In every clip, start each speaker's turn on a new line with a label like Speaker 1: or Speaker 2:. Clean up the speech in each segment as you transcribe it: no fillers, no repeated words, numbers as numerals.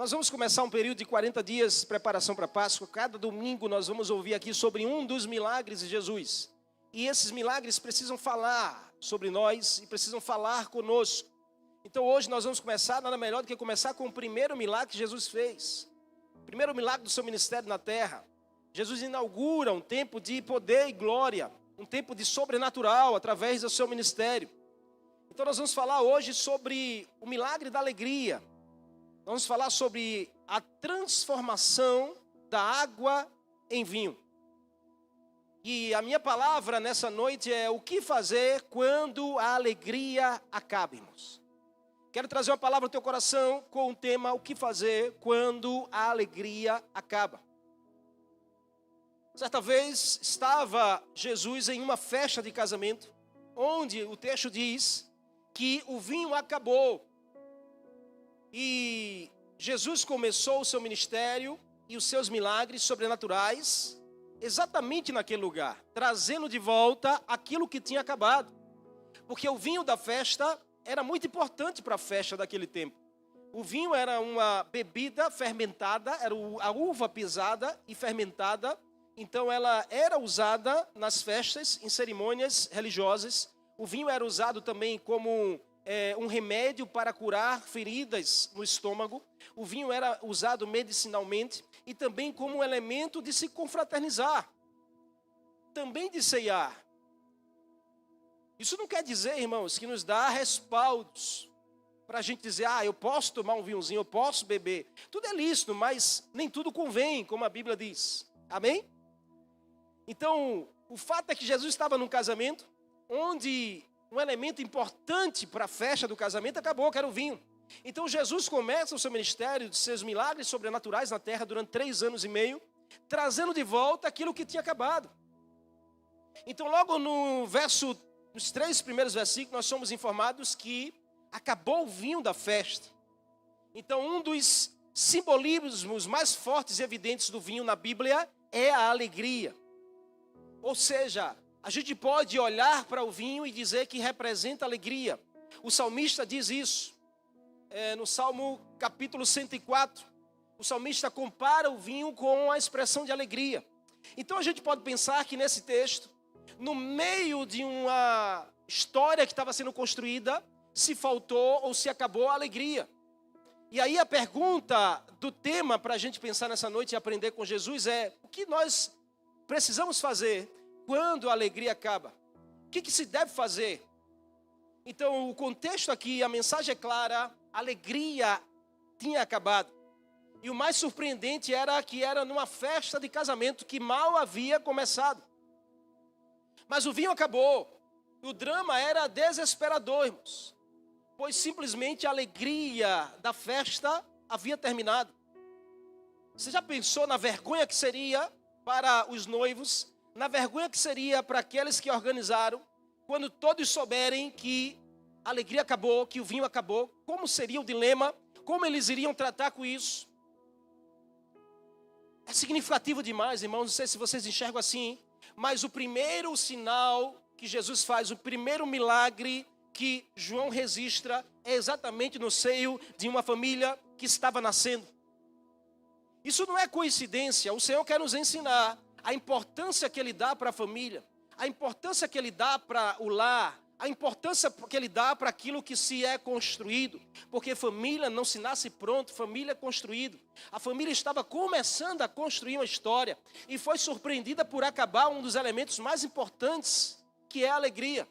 Speaker 1: Nós vamos começar um período de 40 dias de preparação para a Páscoa. Cada domingo nós vamos ouvir aqui sobre um dos milagres de Jesus. E esses milagres precisam falar sobre nós e precisam falar conosco. Então hoje nós vamos começar, nada melhor do que começar com o primeiro milagre que Jesus fez. O primeiro milagre do seu ministério na terra. Jesus inaugura um tempo de poder e glória, um tempo de sobrenatural através do seu ministério. Então nós vamos falar hoje sobre o milagre da alegria. Vamos falar sobre a transformação da água em vinho. E a minha palavra nessa noite é o que fazer quando a alegria acaba, irmãos. Quero trazer uma palavra ao teu coração com o tema o que fazer quando a alegria acaba. Certa vez estava Jesus em uma festa de casamento, onde o texto diz que o vinho acabou. E Jesus começou o seu ministério e os seus milagres sobrenaturais exatamente naquele lugar, trazendo de volta aquilo que tinha acabado. Porque o vinho da festa era muito importante para a festa daquele tempo. O vinho era uma bebida fermentada, era a uva pisada e fermentada. Então ela era usada nas festas, em cerimônias religiosas. O vinho era usado também como um remédio para curar feridas no estômago. O vinho era usado medicinalmente e também como um elemento de se confraternizar, também de ceiar. Isso não quer dizer, irmãos, que nos dá respaldos para a gente dizer, eu posso tomar um vinhozinho, eu posso beber. Tudo é lícito, mas nem tudo convém, como a Bíblia diz. Amém? Então, o fato é que Jesus estava num casamento onde um elemento importante para a festa do casamento acabou, que era o vinho. Então Jesus começa o seu ministério, de seus milagres sobrenaturais na terra durante 3 anos e meio, trazendo de volta aquilo que tinha acabado. Então logo nos 3 primeiros versículos nós somos informados que acabou o vinho da festa. Então um dos simbolismos mais fortes e evidentes do vinho na Bíblia é a alegria. Ou seja, a gente pode olhar para o vinho e dizer que representa alegria. O salmista diz isso. No Salmo capítulo 104, o salmista compara o vinho com a expressão de alegria. Então a gente pode pensar que nesse texto, no meio de uma história que estava sendo construída, se faltou ou se acabou a alegria. E aí a pergunta do tema para a gente pensar nessa noite e aprender com Jesus é: o que nós precisamos fazer quando a alegria acaba? O que se deve fazer? Então o contexto aqui, a mensagem é clara, a alegria tinha acabado. E o mais surpreendente era que era numa festa de casamento que mal havia começado. Mas o vinho acabou. O drama era desesperador, irmãos, pois simplesmente a alegria da festa havia terminado. Você já pensou na vergonha que seria para os noivos, na vergonha que seria para aqueles que organizaram, quando todos souberem que a alegria acabou, que o vinho acabou? Como seria o dilema? Como eles iriam tratar com isso? É significativo demais, irmãos, não sei se vocês enxergam assim, mas o primeiro sinal que Jesus faz, o primeiro milagre que João registra é exatamente no seio de uma família que estava nascendo. Isso não é coincidência, o Senhor quer nos ensinar a importância que Ele dá para a família, a importância que Ele dá para o lar, a importância que Ele dá para aquilo que se é construído, porque família não se nasce pronto, família é construído. A família estava começando a construir uma história e foi surpreendida por acabar um dos elementos mais importantes, que é a alegria.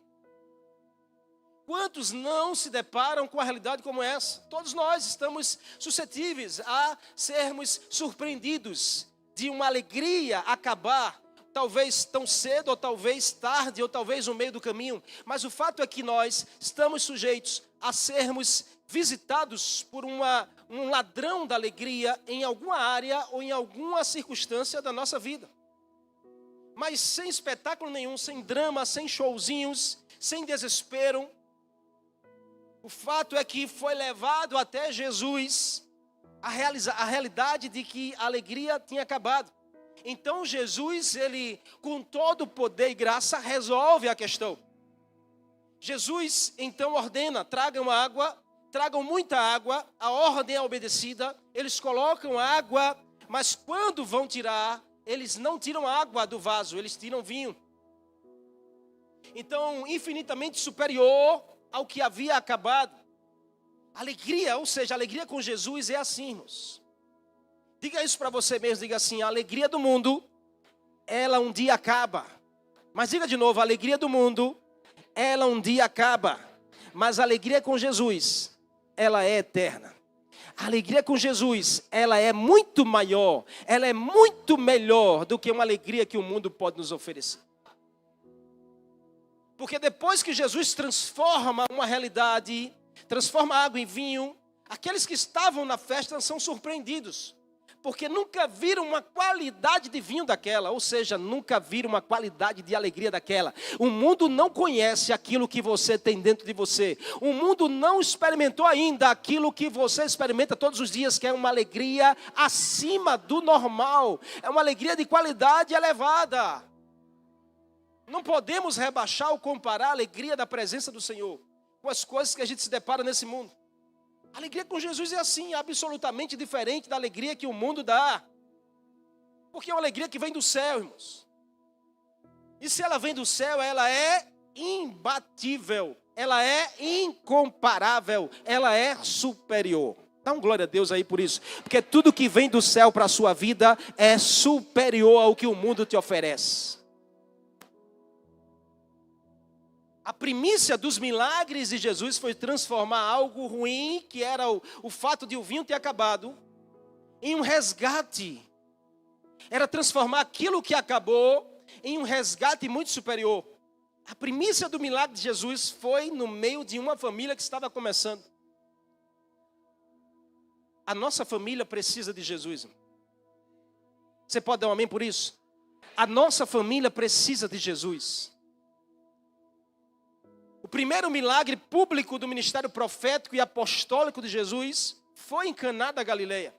Speaker 1: Quantos não se deparam com a realidade como essa? Todos nós estamos suscetíveis a sermos surpreendidos de uma alegria acabar, talvez tão cedo, ou talvez tarde, ou talvez no meio do caminho. Mas o fato é que nós estamos sujeitos a sermos visitados por um ladrão da alegria em alguma área ou em alguma circunstância da nossa vida. Mas sem espetáculo nenhum, sem drama, sem showzinhos, sem desespero. O fato é que foi levado até Jesus a realidade de que a alegria tinha acabado. Então Jesus, ele com todo o poder e graça, resolve a questão. Jesus então ordena, tragam água, tragam muita água, a ordem é obedecida, eles colocam água, mas quando vão tirar, eles não tiram água do vaso, eles tiram vinho. Então, infinitamente superior ao que havia acabado. Alegria, ou seja, a alegria com Jesus é assim, irmãos. Diga isso para você mesmo, diga assim: a alegria do mundo, ela um dia acaba. Mas diga de novo: a alegria do mundo, ela um dia acaba. Mas a alegria com Jesus, ela é eterna. A alegria com Jesus, ela é muito maior, ela é muito melhor do que uma alegria que o mundo pode nos oferecer. Porque depois que Jesus transforma uma realidade, transforma água em vinho, aqueles que estavam na festa são surpreendidos. Porque nunca viram uma qualidade de vinho daquela, ou seja, nunca viram uma qualidade de alegria daquela. O mundo não conhece aquilo que você tem dentro de você. O mundo não experimentou ainda aquilo que você experimenta todos os dias, que é uma alegria acima do normal. É uma alegria de qualidade elevada. Não podemos rebaixar ou comparar a alegria da presença do Senhor com as coisas que a gente se depara nesse mundo. A alegria com Jesus é assim, absolutamente diferente da alegria que o mundo dá. Porque é uma alegria que vem do céu, irmãos. E se ela vem do céu, ela é imbatível, ela é incomparável, ela é superior. Dá um glória a Deus aí por isso. Porque tudo que vem do céu para a sua vida é superior ao que o mundo te oferece. A primícia dos milagres de Jesus foi transformar algo ruim, que era o fato de o vinho ter acabado, em um resgate. Era transformar aquilo que acabou em um resgate muito superior. A primícia do milagre de Jesus foi no meio de uma família que estava começando. A nossa família precisa de Jesus. Você pode dar um amém por isso? A nossa família precisa de Jesus. O primeiro milagre público do ministério profético e apostólico de Jesus foi em Caná da Galileia.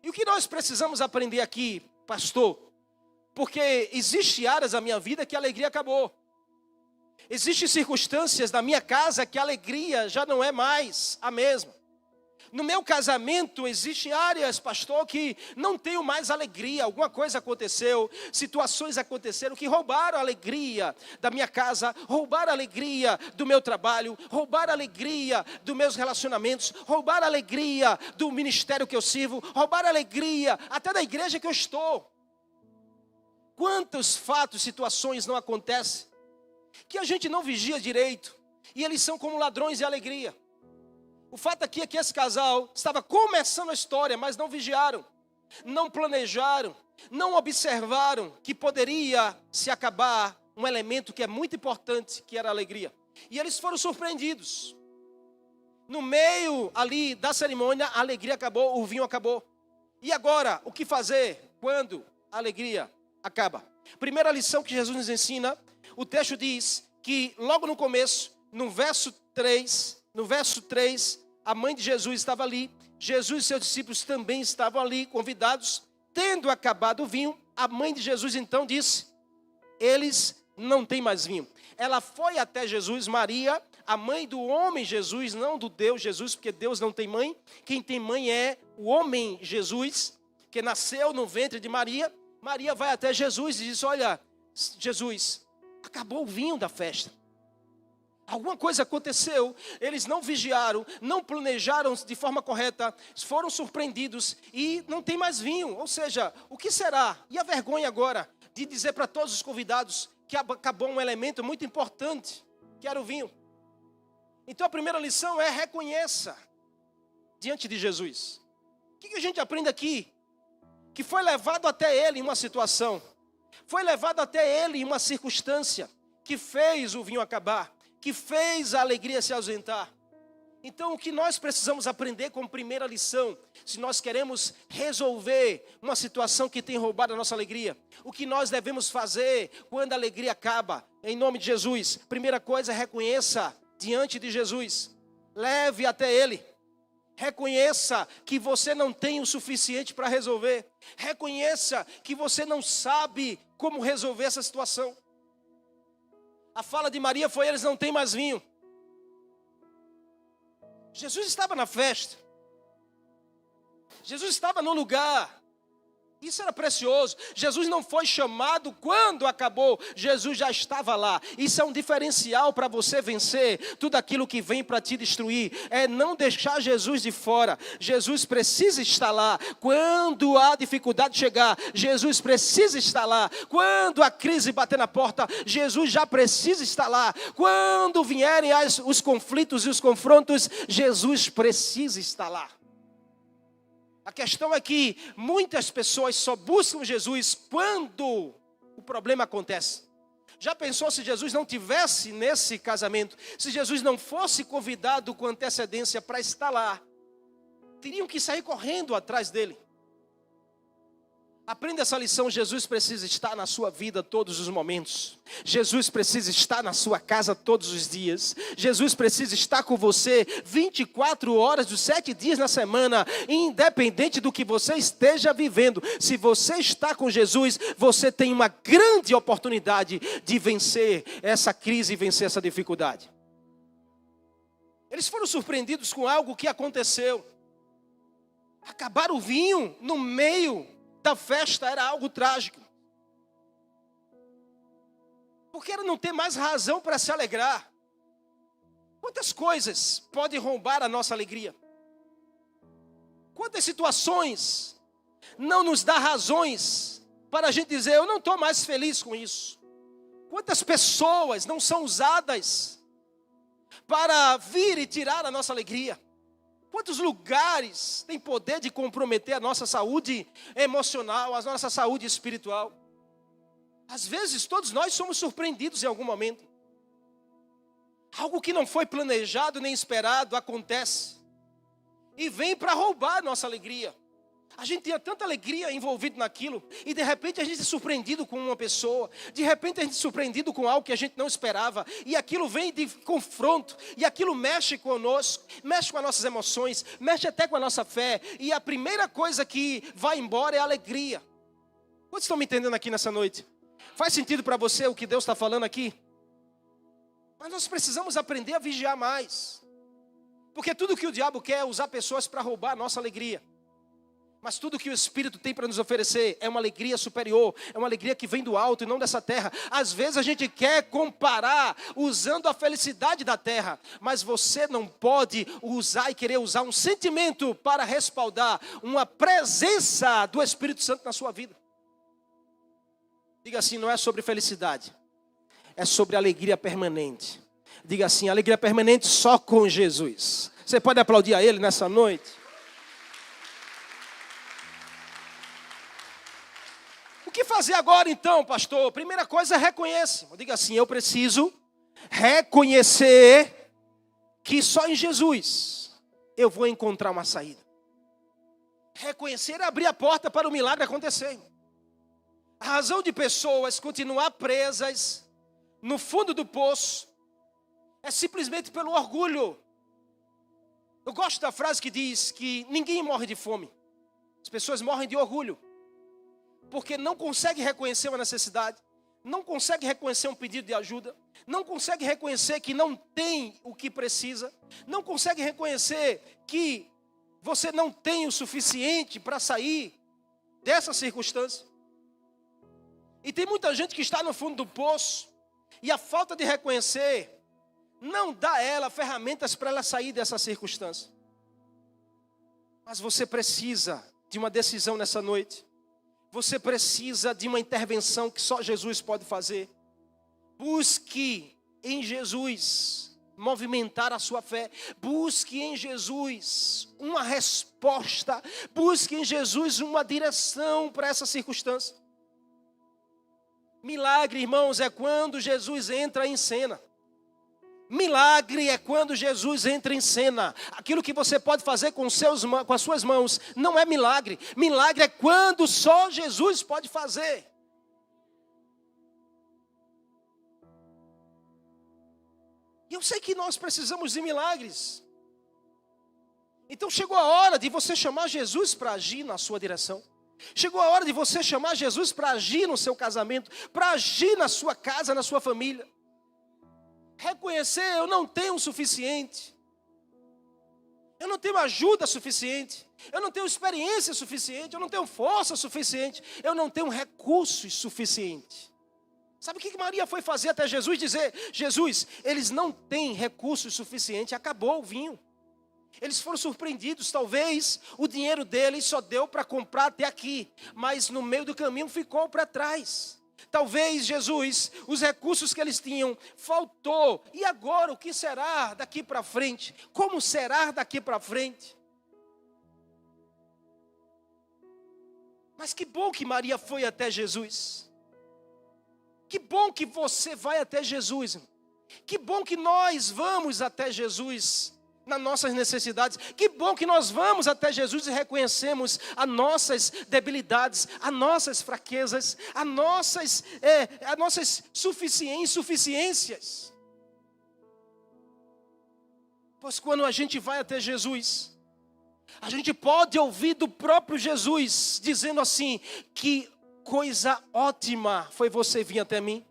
Speaker 1: E o que nós precisamos aprender aqui, pastor? Porque existem áreas da minha vida que a alegria acabou. Existem circunstâncias da minha casa que a alegria já não é mais a mesma. No meu casamento existem áreas, pastor, que não tenho mais alegria. Alguma coisa aconteceu, situações aconteceram que roubaram a alegria da minha casa, roubaram a alegria do meu trabalho, roubaram a alegria dos meus relacionamentos, roubaram a alegria do ministério que eu sirvo, roubaram a alegria até da igreja que eu estou. Quantos fatos, situações não acontecem que a gente não vigia direito e eles são como ladrões de alegria. O fato aqui é que esse casal estava começando a história, mas não vigiaram, não planejaram, não observaram que poderia se acabar um elemento que é muito importante, que era a alegria. E eles foram surpreendidos. No meio ali da cerimônia, a alegria acabou, o vinho acabou. E agora, o que fazer quando a alegria acaba? Primeira lição que Jesus nos ensina, o texto diz que logo no começo, no verso 3, a mãe de Jesus estava ali, Jesus e seus discípulos também estavam ali, convidados. Tendo acabado o vinho, a mãe de Jesus então disse: eles não têm mais vinho. Ela foi até Jesus, Maria, a mãe do homem Jesus, não do Deus Jesus, porque Deus não tem mãe. Quem tem mãe é o homem Jesus, que nasceu no ventre de Maria. Maria vai até Jesus e diz: olha, Jesus, acabou o vinho da festa. Alguma coisa aconteceu, eles não vigiaram, não planejaram de forma correta, foram surpreendidos e não tem mais vinho. Ou seja, o que será? E a vergonha agora de dizer para todos os convidados que acabou um elemento muito importante, que era o vinho. Então a primeira lição é: reconheça diante de Jesus. O que a gente aprende aqui? Que foi levado até ele em uma situação, foi levado até ele em uma circunstância que fez o vinho acabar, que fez a alegria se ausentar. Então o que nós precisamos aprender como primeira lição, se nós queremos resolver uma situação que tem roubado a nossa alegria, o que nós devemos fazer quando a alegria acaba, em nome de Jesus? Primeira coisa, reconheça diante de Jesus, leve até ele, reconheça que você não tem o suficiente para resolver, reconheça que você não sabe como resolver essa situação. A fala de Maria foi: eles não têm mais vinho. Jesus estava na festa. Jesus estava no lugar. Isso era precioso. Jesus não foi chamado quando acabou. Jesus já estava lá. Isso é um diferencial para você vencer tudo aquilo que vem para te destruir. É não deixar Jesus de fora. Jesus precisa estar lá. Quando a dificuldade chegar, Jesus precisa estar lá. Quando a crise bater na porta, Jesus já precisa estar lá. Quando vierem os conflitos e os confrontos, Jesus precisa estar lá. A questão é que muitas pessoas só buscam Jesus quando o problema acontece. Já pensou se Jesus não tivesse nesse casamento? Se Jesus não fosse convidado com antecedência para estar lá? Teriam que sair correndo atrás dele. Aprenda essa lição. Jesus precisa estar na sua vida todos os momentos. Jesus precisa estar na sua casa todos os dias. Jesus precisa estar com você 24 horas dos 7 dias na semana, independente do que você esteja vivendo. Se você está com Jesus, você tem uma grande oportunidade de vencer essa crise e vencer essa dificuldade. Eles foram surpreendidos com algo que aconteceu. Acabar o vinho no meio da festa era algo trágico. Porque era não ter mais razão para se alegrar. Quantas coisas podem roubar a nossa alegria? Quantas situações não nos dá razões para a gente dizer, eu não estou mais feliz com isso? Quantas pessoas não são usadas para vir e tirar a nossa alegria? Quantos lugares têm poder de comprometer a nossa saúde emocional, a nossa saúde espiritual? Às vezes todos nós somos surpreendidos em algum momento. Algo que não foi planejado nem esperado acontece. E vem para roubar a nossa alegria. A gente tinha tanta alegria envolvida naquilo. E de repente a gente é surpreendido com uma pessoa. De repente a gente é surpreendido com algo que a gente não esperava. E aquilo vem de confronto. E aquilo mexe conosco. Mexe com as nossas emoções. Mexe até com a nossa fé. E a primeira coisa que vai embora é a alegria. Quantos estão me entendendo aqui nessa noite? Faz sentido para você o que Deus está falando aqui? Mas nós precisamos aprender a vigiar mais. Porque tudo que o diabo quer é usar pessoas para roubar a nossa alegria. Mas tudo que o Espírito tem para nos oferecer é uma alegria superior, é uma alegria que vem do alto e não dessa terra. Às vezes a gente quer comparar usando a felicidade da terra, mas você não pode usar e querer usar um sentimento para respaldar uma presença do Espírito Santo na sua vida. Diga assim, não é sobre felicidade, é sobre alegria permanente. Diga assim, alegria permanente só com Jesus. Você pode aplaudir a Ele nessa noite? O que fazer agora então, pastor? Primeira coisa, reconheça. Diga assim, eu preciso reconhecer que só em Jesus eu vou encontrar uma saída. Reconhecer é abrir a porta para o milagre acontecer. A razão de pessoas continuar presas no fundo do poço é simplesmente pelo orgulho. Eu gosto da frase que diz que ninguém morre de fome. As pessoas morrem de orgulho. Porque não consegue reconhecer uma necessidade, não consegue reconhecer um pedido de ajuda, não consegue reconhecer que não tem o que precisa, não consegue reconhecer que você não tem o suficiente para sair dessa circunstância. E tem muita gente que está no fundo do poço, e a falta de reconhecer não dá a ela ferramentas para ela sair dessa circunstância. Mas você precisa de uma decisão nessa noite. Você precisa de uma intervenção que só Jesus pode fazer. Busque em Jesus movimentar a sua fé. Busque em Jesus uma resposta. Busque em Jesus uma direção para essa circunstância. Milagre, irmãos, é quando Jesus entra em cena. Milagre é quando Jesus entra em cena. Aquilo que você pode fazer com as suas mãos não é milagre. Milagre é quando só Jesus pode fazer. E eu sei que nós precisamos de milagres. Então chegou a hora de você chamar Jesus para agir na sua direção. Chegou a hora de você chamar Jesus para agir no seu casamento, para agir na sua casa, na sua família. Reconhecer, eu não tenho o suficiente. Eu não tenho ajuda suficiente. Eu não tenho experiência suficiente. Eu não tenho força suficiente. Eu não tenho recursos suficientes. Sabe o que Maria foi fazer até Jesus? Dizer: Jesus, eles não têm recursos suficientes. Acabou o vinho. Eles foram surpreendidos. Talvez o dinheiro deles só deu para comprar até aqui. Mas no meio do caminho ficou para trás. Talvez, Jesus, os recursos que eles tinham, faltou. E agora, o que será daqui para frente? Como será daqui para frente? Mas que bom que Maria foi até Jesus. Que bom que você vai até Jesus. Que bom que nós vamos até Jesus nas nossas necessidades. Que bom que nós vamos até Jesus e reconhecemos as nossas debilidades, as nossas fraquezas, as nossas insuficiências. Pois quando a gente vai até Jesus, a gente pode ouvir do próprio Jesus dizendo assim: que coisa ótima foi você vir até mim.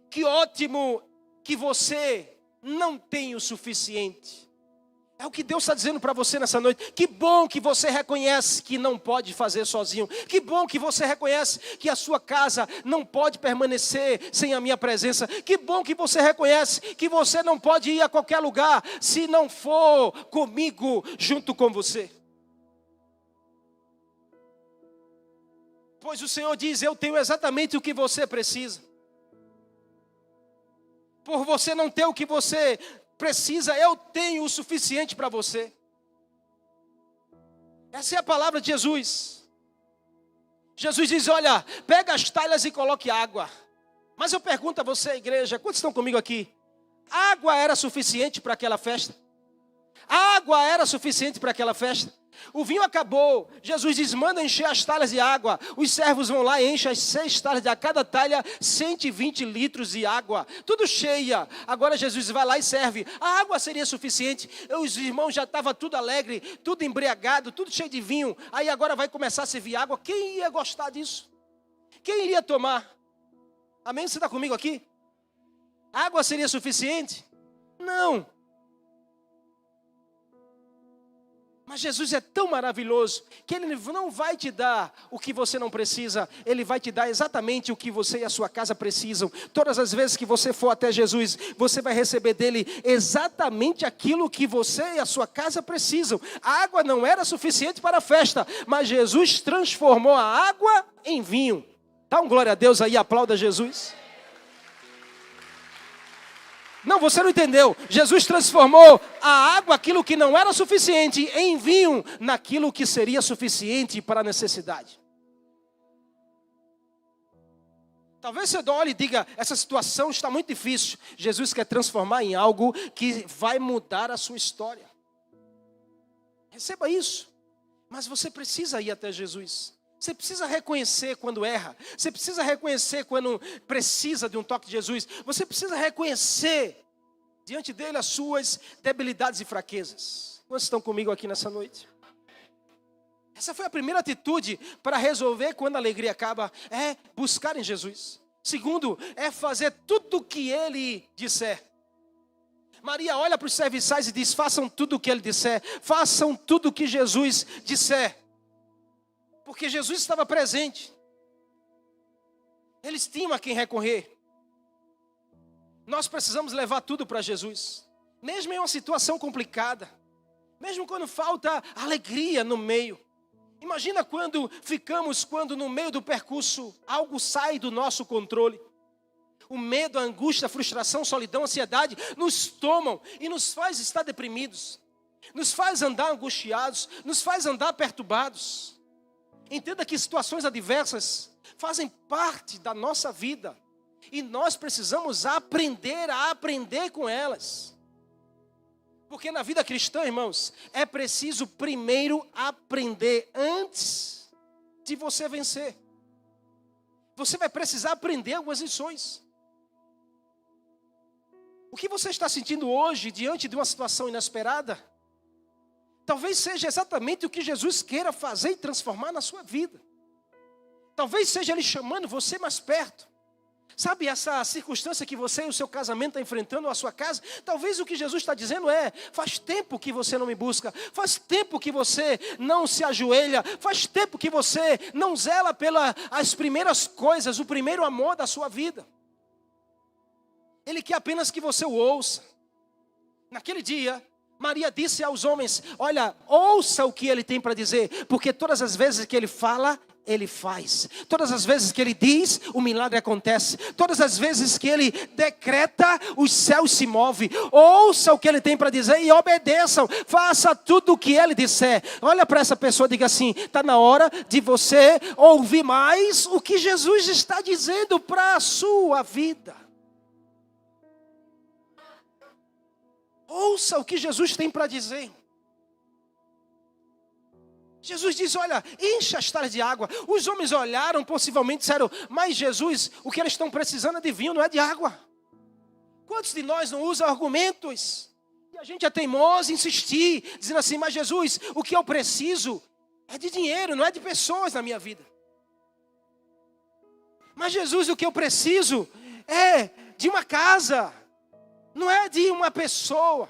Speaker 1: Que ótimo que você não tem o suficiente. É o que Deus está dizendo para você nessa noite. Que bom que você reconhece que não pode fazer sozinho. Que bom que você reconhece que a sua casa não pode permanecer sem a minha presença. Que bom que você reconhece que você não pode ir a qualquer lugar se não for comigo junto com você. Pois o Senhor diz: eu tenho exatamente o que você precisa. Por você não ter o que você precisa, eu tenho o suficiente para você. Essa é a palavra de Jesus. Jesus diz: olha, pega as talhas e coloque água. Mas eu pergunto a você, igreja, quantos estão comigo aqui? Água era suficiente para aquela festa? Água era suficiente para aquela festa? O vinho acabou. Jesus diz: manda encher as talhas de água. Os servos vão lá e enchem as 6 talhas de água. Cada talha 120 litros de água, tudo cheia. Agora Jesus vai lá e serve. A água seria suficiente. Os irmãos já estavam tudo alegre, tudo embriagado, tudo cheio de vinho. Aí agora vai começar a servir água. Quem ia gostar disso? Quem iria tomar? Amém? Você está comigo aqui? A água seria suficiente? Não. Mas Jesus é tão maravilhoso que Ele não vai te dar o que você não precisa. Ele vai te dar exatamente o que você e a sua casa precisam. Todas as vezes que você for até Jesus, você vai receber dele exatamente aquilo que você e a sua casa precisam. A água não era suficiente para a festa, mas Jesus transformou a água em vinho. Dá um glória a Deus aí, aplauda Jesus. Não, você não entendeu. Jesus transformou a água, aquilo que não era suficiente, em vinho, naquilo que seria suficiente para a necessidade. Talvez você olhe e diga: essa situação está muito difícil. Jesus quer transformar em algo que vai mudar a sua história. Receba isso. Mas você precisa ir até Jesus. Você precisa reconhecer quando erra. Você precisa reconhecer quando precisa de um toque de Jesus. Você precisa reconhecer diante dele as suas debilidades e fraquezas. Quantos estão comigo aqui nessa noite? Essa foi a primeira atitude para resolver quando a alegria acaba. É buscar em Jesus. Segundo, é fazer tudo o que ele disser. Maria olha para os serviçais e diz: façam tudo o que ele disser. Façam tudo o que Jesus disser. Porque Jesus estava presente. Eles tinham a quem recorrer. Nós precisamos levar tudo para Jesus. Mesmo em uma situação complicada. Mesmo quando falta alegria no meio. Imagina quando no meio do percurso algo sai do nosso controle. O medo, a angústia, a frustração, solidão, a ansiedade nos tomam e nos faz estar deprimidos. Nos faz andar angustiados, nos faz andar perturbados. Entenda que situações adversas fazem parte da nossa vida. E nós precisamos aprender com elas. Porque na vida cristã, irmãos, é preciso primeiro aprender antes de você vencer. Você vai precisar aprender algumas lições. O que você está sentindo hoje diante de uma situação inesperada? Talvez seja exatamente o que Jesus queira fazer e transformar na sua vida. Talvez seja Ele chamando você mais perto. Sabe essa circunstância que você e o seu casamento estão enfrentando, a sua casa? Talvez o que Jesus está dizendo é: faz tempo que você não me busca, faz tempo que você não se ajoelha, faz tempo que você não zela pelas primeiras coisas, o primeiro amor da sua vida. Ele quer apenas que você o ouça. Naquele dia, Maria disse aos homens: olha, ouça o que ele tem para dizer, porque todas as vezes que ele fala, ele faz. Todas as vezes que ele diz, o milagre acontece. Todas as vezes que ele decreta, os céus se movem. Ouça o que ele tem para dizer e obedeçam. Faça tudo o que ele disser. Olha para essa pessoa e diga assim: está na hora de você ouvir mais o que Jesus está dizendo para a sua vida. Ouça o que Jesus tem para dizer. Jesus disse: olha, encha as talhas de água. Os homens olharam, possivelmente disseram: mas Jesus, o que eles estão precisando é de vinho, não é de água. Quantos de nós não usam argumentos? E a gente é teimoso em insistir, dizendo assim: mas Jesus, o que eu preciso é de dinheiro, não é de pessoas na minha vida. Mas Jesus, o que eu preciso é de uma casa, não é de uma pessoa.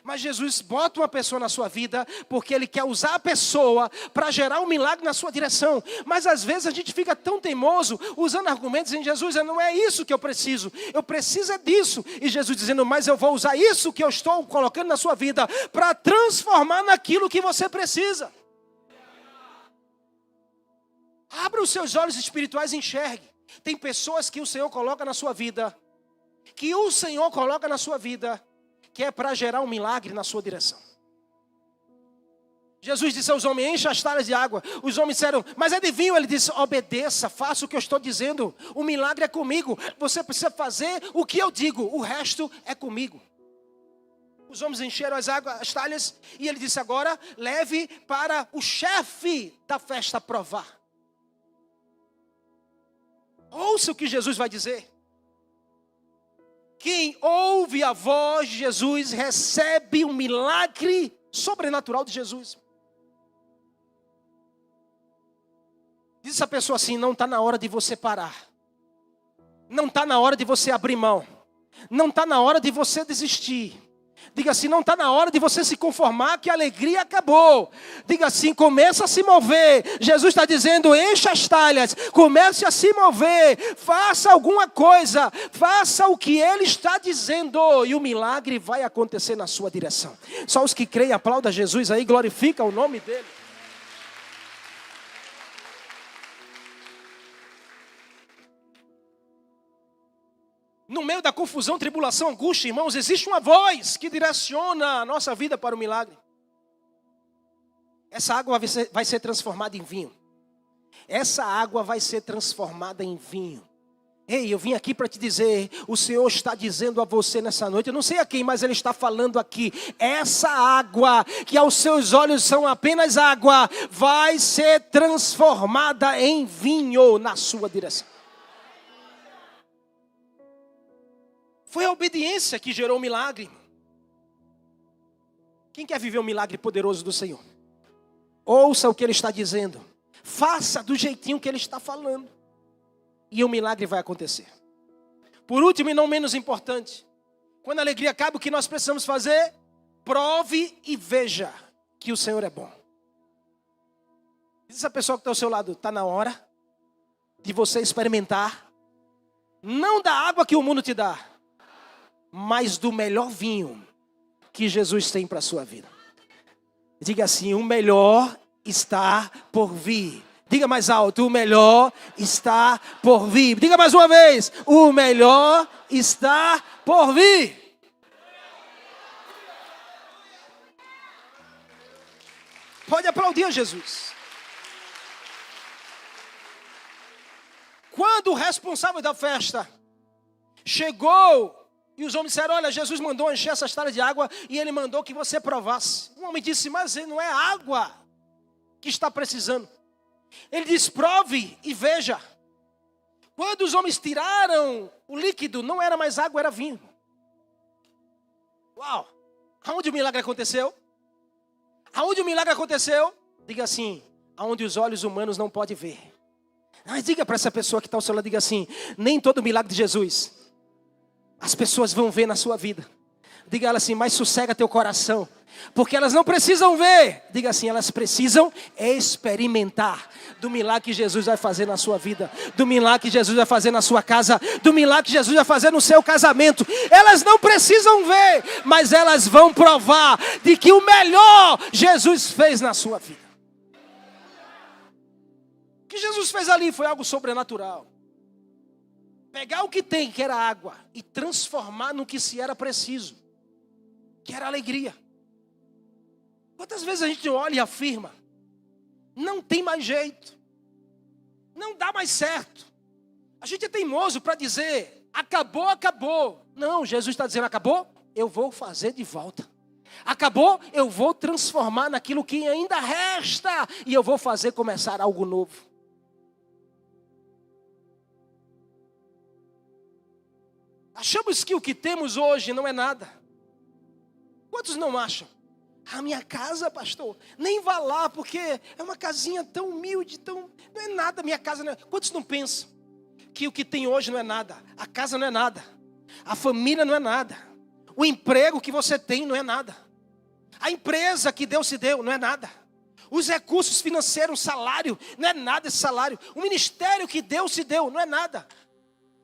Speaker 1: Mas Jesus bota uma pessoa na sua vida, porque Ele quer usar a pessoa para gerar um milagre na sua direção. Mas às vezes a gente fica tão teimoso, usando argumentos em Jesus: não é isso que eu preciso é disso. E Jesus dizendo: mas eu vou usar isso que eu estou colocando na sua vida, para transformar naquilo que você precisa. Abra os seus olhos espirituais e enxergue. Tem pessoas que o Senhor coloca na sua vida, que é para gerar um milagre na sua direção. Jesus disse aos homens: encha as talhas de água. Os homens disseram: mas é de vinho. Ele disse: obedeça, faça o que eu estou dizendo. O milagre é comigo. Você precisa fazer o que eu digo, o resto é comigo. Os homens encheram as talhas e ele disse: agora leve para o chefe da festa provar. Ouça o que Jesus vai dizer. Quem ouve a voz de Jesus recebe um milagre sobrenatural de Jesus. Diz essa pessoa assim: não está na hora de você parar. Não está na hora de você abrir mão. Não está na hora de você desistir. Diga assim: não está na hora de você se conformar que a alegria acabou. Diga assim: começa a se mover. Jesus está dizendo: encha as talhas, comece a se mover, faça alguma coisa, faça o que Ele está dizendo, e o milagre vai acontecer na sua direção. Só os que creem, aplauda Jesus aí, glorifica o nome dEle. No meio da confusão, tribulação, angústia, irmãos, existe uma voz que direciona a nossa vida para o milagre. Essa água vai ser transformada em vinho. Essa água vai ser transformada em vinho. Ei, eu vim aqui para te dizer, o Senhor está dizendo a você nessa noite, eu não sei a quem, mas Ele está falando aqui: essa água, que aos seus olhos são apenas água, vai ser transformada em vinho na sua direção. Foi a obediência que gerou o milagre. Quem quer viver o milagre poderoso do Senhor? Ouça o que Ele está dizendo. Faça do jeitinho que Ele está falando. E o milagre vai acontecer. Por último e não menos importante, quando a alegria acaba, o que nós precisamos fazer? Prove e veja que o Senhor é bom. Diz essa pessoa que está ao seu lado: está na hora de você experimentar, não da água que o mundo te dá, mas do melhor vinho que Jesus tem para a sua vida. Diga assim: o melhor está por vir. Diga mais alto: o melhor está por vir. Diga mais uma vez: o melhor está por vir. Pode aplaudir a Jesus. Quando o responsável da festa chegou, e os homens disseram: olha, Jesus mandou encher essas talhas de água e Ele mandou que você provasse. O homem disse: mas não é água que está precisando. Ele disse: prove e veja. Quando os homens tiraram o líquido, não era mais água, era vinho. Uau! Aonde o milagre aconteceu? Aonde o milagre aconteceu? Diga assim: aonde os olhos humanos não podem ver, Mas diga para essa pessoa que está ao seu lado, diga assim: nem todo milagre de Jesus as pessoas vão ver na sua vida. Diga a ela assim: mas sossega teu coração, porque elas não precisam ver. Diga assim: elas precisam experimentar do milagre que Jesus vai fazer na sua vida, do milagre que Jesus vai fazer na sua casa, do milagre que Jesus vai fazer no seu casamento. Elas não precisam ver, mas elas vão provar de que o melhor Jesus fez na sua vida. O que Jesus fez ali foi algo sobrenatural. Pegar o que tem, que era água, e transformar no que se era preciso, que era alegria. Quantas vezes a gente olha e afirma: não tem mais jeito, não dá mais certo. A gente é teimoso para dizer: acabou, acabou. Não, Jesus está dizendo: acabou, eu vou fazer de volta. Acabou, eu vou transformar naquilo que ainda resta, e eu vou fazer começar algo novo. Achamos que o que temos hoje não é nada. Quantos não acham? A minha casa, pastor, nem vá lá, porque é uma casinha tão humilde, tão... não é nada, minha casa não é... Quantos não pensam que o que tem hoje não é nada? A casa não é nada, a família não é nada, o emprego que você tem não é nada, a empresa que Deus se deu não é nada, os recursos financeiros, o salário, não é nada esse salário, o ministério que Deus se deu não é nada.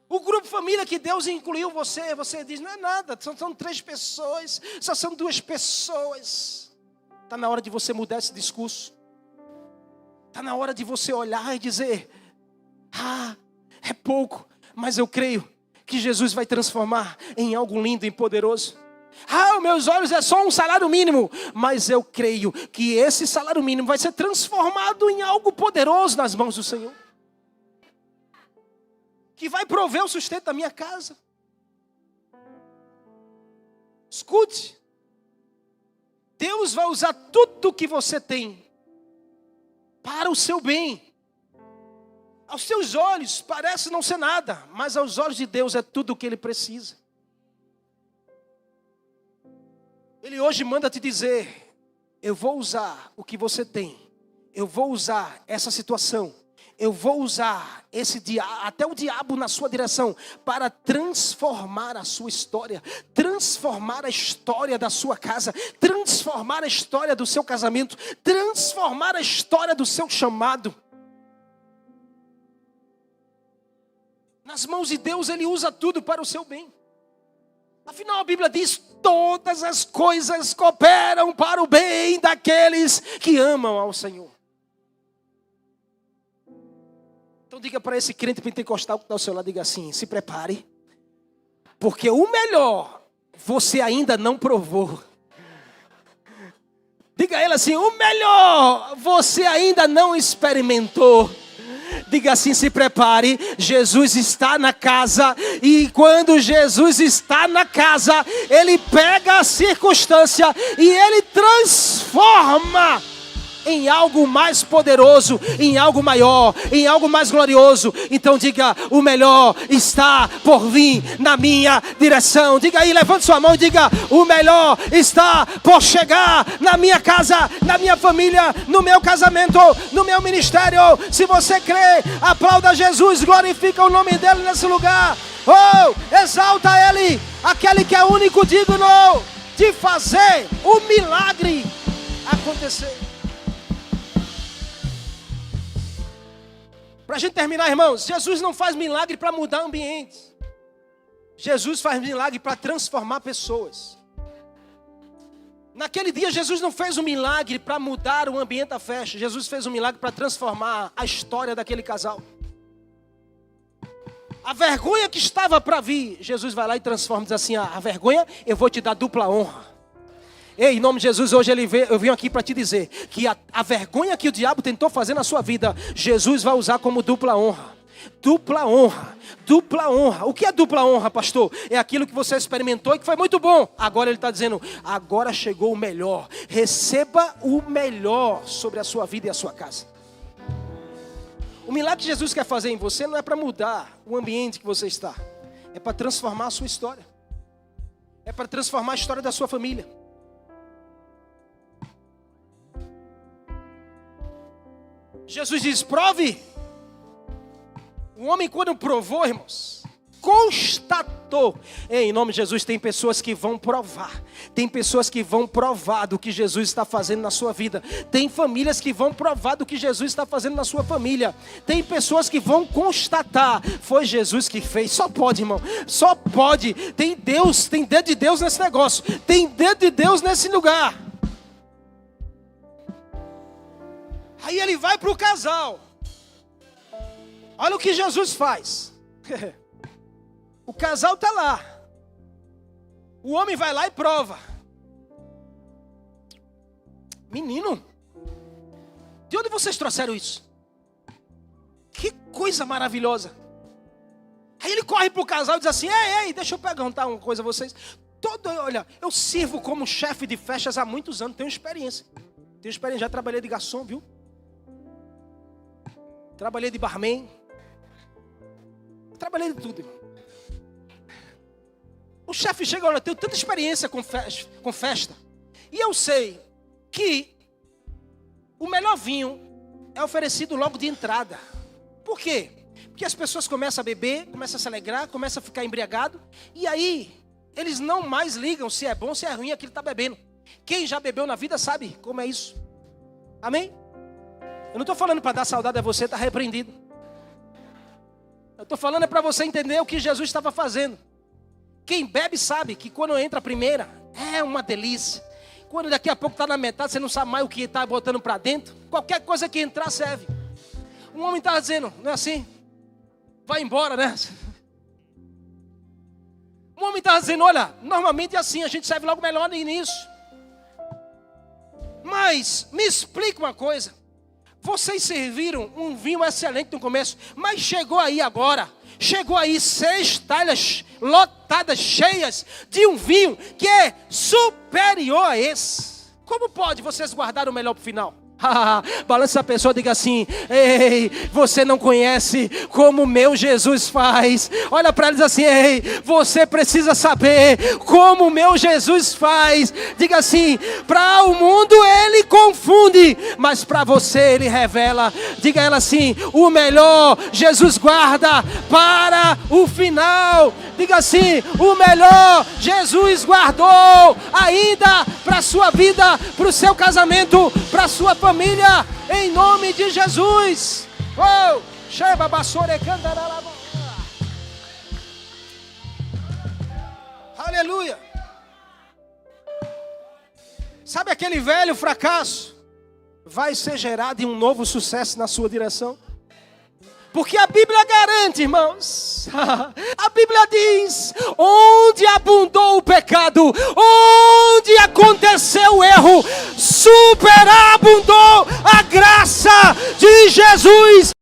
Speaker 1: O grupo família que Deus incluiu você diz: não é nada, são 3 pessoas, só são 2 pessoas. Está na hora de você mudar esse discurso. Está na hora de você olhar e dizer: é pouco, mas eu creio que Jesus vai transformar em algo lindo e poderoso. Os meus olhos é só um salário mínimo, mas eu creio que esse salário mínimo vai ser transformado em algo poderoso nas mãos do Senhor, que vai prover o sustento da minha casa. Escute, Deus vai usar tudo que você tem para o seu bem. Aos seus olhos parece não ser nada, mas aos olhos de Deus é tudo o que Ele precisa. Ele hoje manda te dizer: eu vou usar o que você tem, eu vou usar essa situação, eu vou usar até o diabo na sua direção para transformar a sua história, transformar a história da sua casa, transformar a história do seu casamento, transformar a história do seu chamado. Nas mãos de Deus Ele usa tudo para o seu bem. Afinal a Bíblia diz: todas as coisas cooperam para o bem daqueles que amam ao Senhor. Então diga para esse crente pentecostal que está ao seu lado, diga assim: se prepare, porque o melhor você ainda não provou. Diga a ele assim: o melhor você ainda não experimentou. Diga assim: se prepare, Jesus está na casa, e quando Jesus está na casa, Ele pega a circunstância e Ele transforma em algo mais poderoso, em algo maior, em algo mais glorioso. Então diga: o melhor está por vir na minha direção. Diga aí, levante sua mão e diga: o melhor está por chegar na minha casa, na minha família, no meu casamento, no meu ministério. Se você crê, aplauda Jesus, glorifica o nome dele nesse lugar. Exalta Ele, aquele que é único digno de fazer o milagre acontecer. Para a gente terminar, irmãos, Jesus não faz milagre para mudar ambientes. Jesus faz milagre para transformar pessoas. Naquele dia, Jesus não fez um milagre para mudar o ambiente da festa. Jesus fez um milagre para transformar a história daquele casal. A vergonha que estava para vir, Jesus vai lá e transforma, diz assim: a vergonha eu vou te dar dupla honra. Ei, em nome de Jesus, hoje eu vim aqui para te dizer que a vergonha que o diabo tentou fazer na sua vida, Jesus vai usar como dupla honra. Dupla honra, dupla honra. O que é dupla honra, pastor? É aquilo que você experimentou e que foi muito bom. Agora ele está dizendo: agora chegou o melhor. Receba o melhor sobre a sua vida e a sua casa. O milagre que Jesus quer fazer em você não é para mudar o ambiente que você está, é para transformar a sua história, é para transformar a história da sua família. Jesus diz: prove, O homem, quando provou, irmãos, constatou. Em nome de Jesus, tem pessoas que vão provar. Tem pessoas que vão provar do que Jesus está fazendo na sua vida. Tem famílias que vão provar do que Jesus está fazendo na sua família. Tem pessoas que vão constatar. Foi Jesus que fez. Só pode, irmão. Só pode. Tem Deus, tem dedo de Deus nesse negócio. Tem dedo de Deus nesse lugar. Aí ele vai para o casal. Olha o que Jesus faz. O casal está lá. O homem vai lá e prova. Menino, de onde vocês trouxeram isso? Que coisa maravilhosa. Aí ele corre para o casal e diz assim: ei, deixa eu perguntar uma coisa a vocês. Olha, eu sirvo como chefe de festas há muitos anos, tenho experiência. Já trabalhei de garçom, viu? Trabalhei de barman. Trabalhei de tudo, irmão. O chefe chega, olha, eu tenho tanta experiência com festa. E eu sei que o melhor vinho é oferecido logo de entrada. Por quê? Porque as pessoas começam a beber, começam a se alegrar, começam a ficar embriagado. E aí, eles não mais ligam se é bom ou se é ruim aquilo que está bebendo. Quem já bebeu na vida sabe como é isso. Amém? Eu não estou falando para dar saudade a você, está repreendido. Eu estou falando para você entender o que Jesus estava fazendo. Quem bebe sabe que quando entra a primeira, é uma delícia. Quando daqui a pouco está na metade, você não sabe mais o que está botando para dentro. Qualquer coisa que entrar serve. Um homem está dizendo, não é assim? Vai embora, né? Um homem está dizendo, olha, normalmente é assim, a gente serve logo melhor no início. Mas, me explica uma coisa. Vocês serviram um vinho excelente no começo, mas chegou aí agora, 6 talhas lotadas, cheias de um vinho que é superior a esse. Como pode vocês guardar o melhor para o final? Balança a pessoa e diga assim: ei, você não conhece como o meu Jesus faz. Olha para eles assim: ei, você precisa saber como o meu Jesus faz. Diga assim: para o mundo ele confunde, mas para você ele revela. Diga ela assim: o melhor Jesus guarda para o final. Diga assim: o melhor Jesus guardou ainda para a sua vida, para o seu casamento, para a sua família, em nome de Jesus. Oh, aleluia. Sabe aquele velho fracasso? Vai ser gerado em um novo sucesso na sua direção. Porque a Bíblia garante, irmãos. A Bíblia diz: onde abundou o pecado, onde aconteceu o erro, superabundou a graça de Jesus